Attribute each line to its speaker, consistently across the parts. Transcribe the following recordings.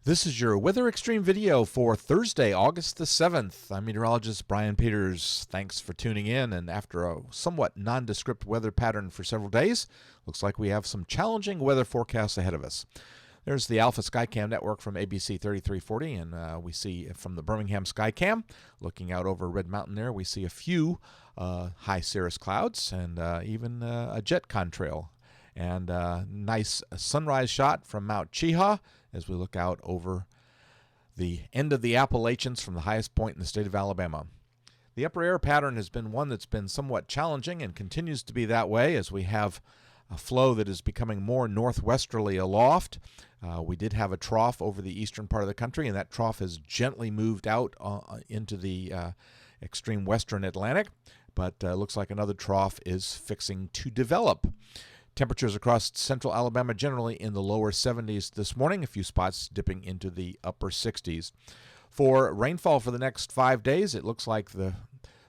Speaker 1: This is your Weather Extreme video for Thursday, August the 7th. I'm meteorologist Brian Peters. Thanks for tuning in. And after a somewhat nondescript weather pattern for several days, looks like we have some challenging weather forecasts ahead of us. There's the Alpha Skycam network from ABC 3340, and we see from the Birmingham Skycam, looking out over Red Mountain there, we see a few high cirrus clouds and even a jet contrail. And a nice sunrise shot from Mount Cheaha as we look out over the end of the Appalachians from the highest point in the state of Alabama. The upper air pattern has been one that's been somewhat challenging and continues to be that way as we have a flow that is becoming more northwesterly aloft. We did have a trough over the eastern part of the country, and that trough has gently moved out into the extreme western Atlantic, but looks like another trough is fixing to develop. Temperatures across central Alabama generally in the lower 70s this morning, a few spots dipping into the upper 60s. For rainfall for the next 5 days, it looks like the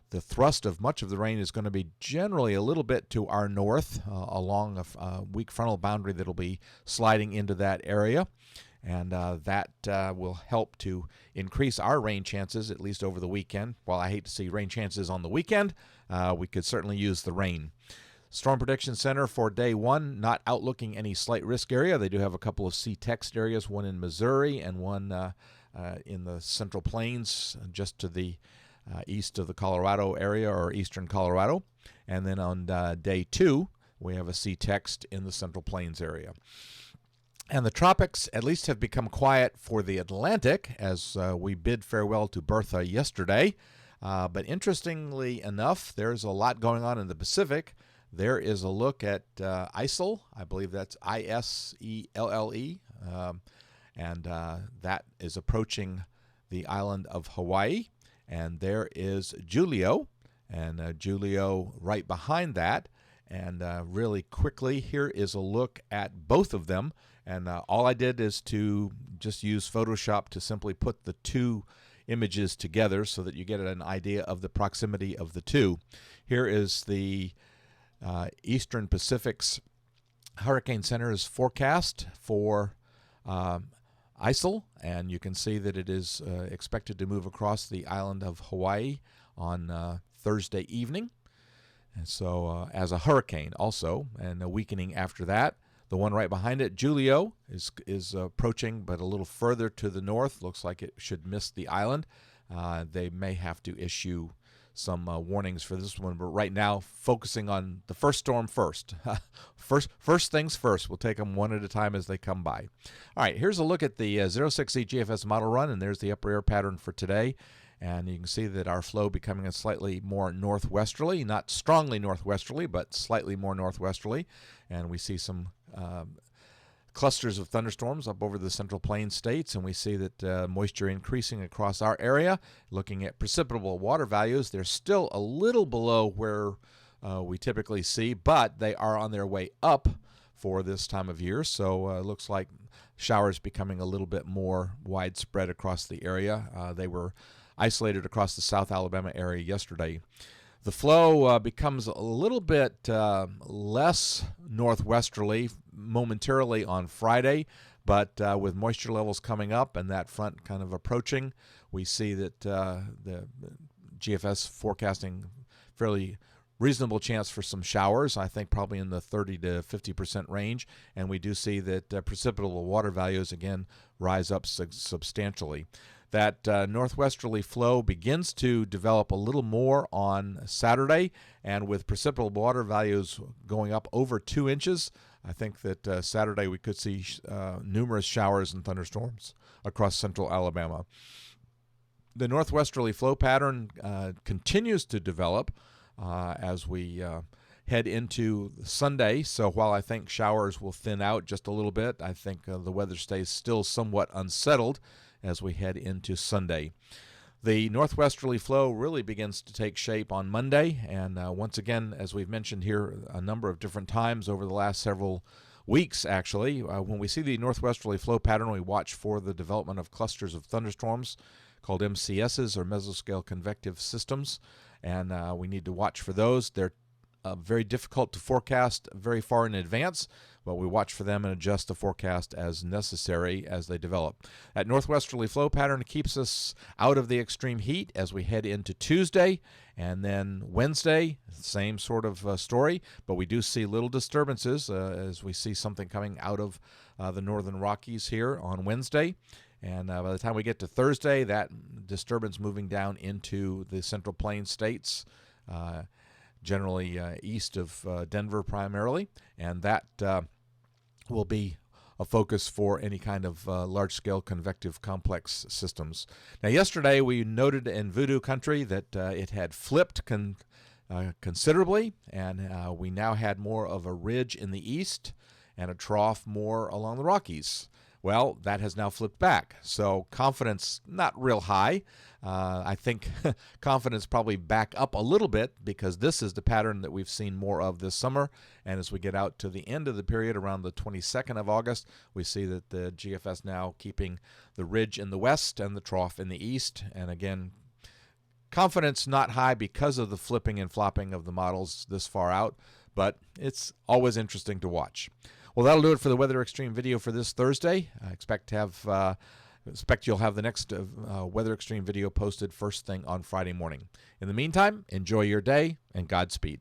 Speaker 1: thrust of much of the rain is going to be generally a little bit to our north along a weak frontal boundary that will be sliding into that area. And that will help to increase our rain chances, at least over the weekend. While I hate to see rain chances on the weekend, we could certainly use the rain. Storm Prediction Center for day one, not outlooking any slight risk area. They do have a couple of C-text areas, one in Missouri and one in the Central Plains, just to the east of the Colorado area or eastern Colorado. And then on day two, we have a C-text in the Central Plains area. And the tropics at least have become quiet for the Atlantic as we bid farewell to Bertha yesterday. But interestingly enough, there's a lot going on in the Pacific. There is a look at ISIL. I believe that's I-S-E-L-L-E. And that is approaching the island of Hawaii. And there is Julio, and Julio right behind that. And really quickly, here is a look at both of them. And all I did is to just use Photoshop to simply put the two images together so that you get an idea of the proximity of the two. Here is the Eastern Pacific's Hurricane Center's forecast for ISIL, and you can see that it is expected to move across the island of Hawaii on Thursday evening. And so as a hurricane also, and a weakening after that. The one right behind it, Julio, is approaching, but a little further to the north. Looks like it should miss the island. They may have to issue some warnings for this one, but right now focusing on the first storm first. First things first. We'll take them one at a time as they come by. All right, here's a look at the 06Z GFS model run, and there's the upper air pattern for today. And you can see that our flow becoming a slightly more northwesterly, not strongly northwesterly, but slightly more northwesterly. And we see some clusters of thunderstorms up over the Central Plains states, and we see that moisture increasing across our area. Looking at precipitable water values, they're still a little below where we typically see, but they are on their way up for this time of year. So it looks like showers becoming a little bit more widespread across the area. They were isolated across the South Alabama area yesterday. The flow becomes a little bit less northwesterly momentarily on Friday, but with moisture levels coming up and that front kind of approaching, we see that the GFS forecasting fairly reasonable chance for some showers, I think probably in the 30 to 50% range, and we do see that precipitable water values again rise up substantially. That northwesterly flow begins to develop a little more on Saturday, and with precipitable water values going up over 2 inches, I think that Saturday we could see numerous showers and thunderstorms across central Alabama. The northwesterly flow pattern continues to develop as we head into Sunday. So while I think showers will thin out just a little bit, I think the weather stays still somewhat unsettled as we head into Sunday. The northwesterly flow really begins to take shape on Monday, and once again, as we've mentioned here a number of different times over the last several weeks, actually, when we see the northwesterly flow pattern, we watch for the development of clusters of thunderstorms called MCSs, or mesoscale convective systems, and we need to watch for those. They're very difficult to forecast very far in advance, but we watch for them and adjust the forecast as necessary as they develop. That northwesterly flow pattern keeps us out of the extreme heat as we head into Tuesday, and then Wednesday, same sort of story, but we do see little disturbances as we see something coming out of the northern Rockies here on Wednesday. And by the time we get to Thursday, that disturbance moving down into the Central Plains states, generally east of Denver primarily, and that will be a focus for any kind of large-scale convective complex systems. Now, yesterday we noted in Voodoo country that it had flipped considerably, and we now had more of a ridge in the east and a trough more along the Rockies. Well, that has now flipped back, so confidence not real high. I think confidence probably back up a little bit because this is the pattern that we've seen more of this summer. And as we get out to the end of the period around the 22nd of August, we see that the GFS now keeping the ridge in the west and the trough in the east. And again, confidence not high because of the flipping and flopping of the models this far out, but it's always interesting to watch. Well, that'll do it for the Weather Xtreme video for this Thursday. I expect you'll have the next Weather Xtreme video posted first thing on Friday morning. In the meantime, enjoy your day and Godspeed.